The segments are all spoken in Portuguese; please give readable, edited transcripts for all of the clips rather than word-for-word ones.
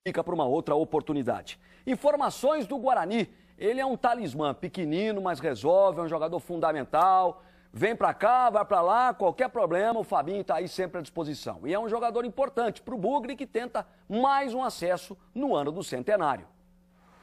Fica para uma outra oportunidade. Informações do Guarani. Ele é um talismã pequenino, mas resolve, é um jogador fundamental. Vem para cá, vai para lá, qualquer problema, o Fabinho está aí sempre à disposição. E é um jogador importante para o Bugre, que tenta mais um acesso no ano do centenário.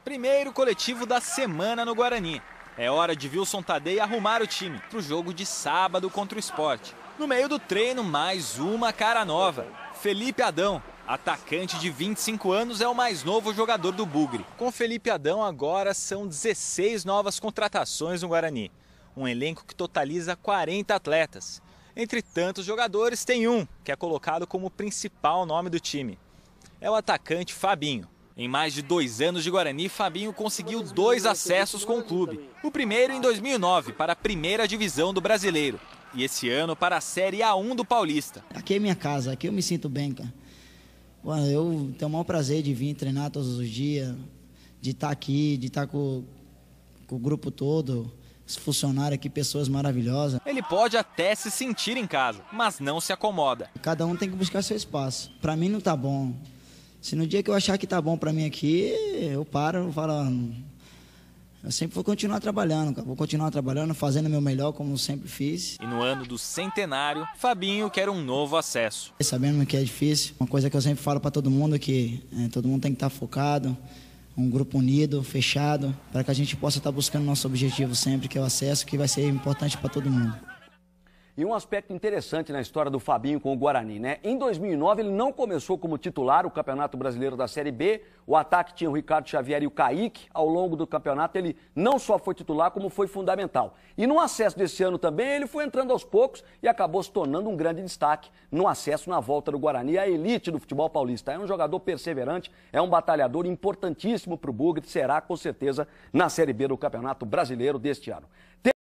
Primeiro coletivo da semana no Guarani. É hora de Wilson Tadei arrumar o time para o jogo de sábado contra o Sport. No meio do treino, mais uma cara nova. Felipe Adão, atacante de 25 anos, é o mais novo jogador do Bugre. Com Felipe Adão, agora são 16 novas contratações no Guarani. Um elenco que totaliza 40 atletas. Entre tantos jogadores, tem um que é colocado como principal nome do time. É o atacante Fabinho. Em mais de 2 anos de Guarani, Fabinho conseguiu 2 acessos com o clube. O primeiro em 2009, para a primeira divisão do Brasileiro. E esse ano para a Série A1 do Paulista. Aqui é minha casa, aqui eu me sinto bem, cara. Eu tenho o maior prazer de vir treinar todos os dias, de estar aqui, de estar com o grupo todo, os funcionários aqui, pessoas maravilhosas. Ele pode até se sentir em casa, mas não se acomoda. Cada um tem que buscar seu espaço. Para mim não tá bom. Se no dia que eu achar que tá bom para mim aqui, eu paro, eu falo, eu sempre vou continuar trabalhando, cara. Vou continuar trabalhando, fazendo o meu melhor, como eu sempre fiz. E no ano do centenário, Fabinho quer um novo acesso. Sabendo que é difícil, uma coisa que eu sempre falo para todo mundo é que todo mundo tem que estar focado, um grupo unido, fechado, para que a gente possa estar buscando nosso objetivo sempre, que é o acesso, que vai ser importante para todo mundo. E um aspecto interessante na história do Fabinho com o Guarani, né? Em 2009, ele não começou como titular o Campeonato Brasileiro da Série B. O ataque tinha o Ricardo Xavier e o Kaique. Ao longo do campeonato, ele não só foi titular, como foi fundamental. E no acesso desse ano também, ele foi entrando aos poucos e acabou se tornando um grande destaque no acesso na volta do Guarani à elite do futebol paulista. É um jogador perseverante, é um batalhador importantíssimo para o Bugre, será com certeza na Série B do Campeonato Brasileiro deste ano.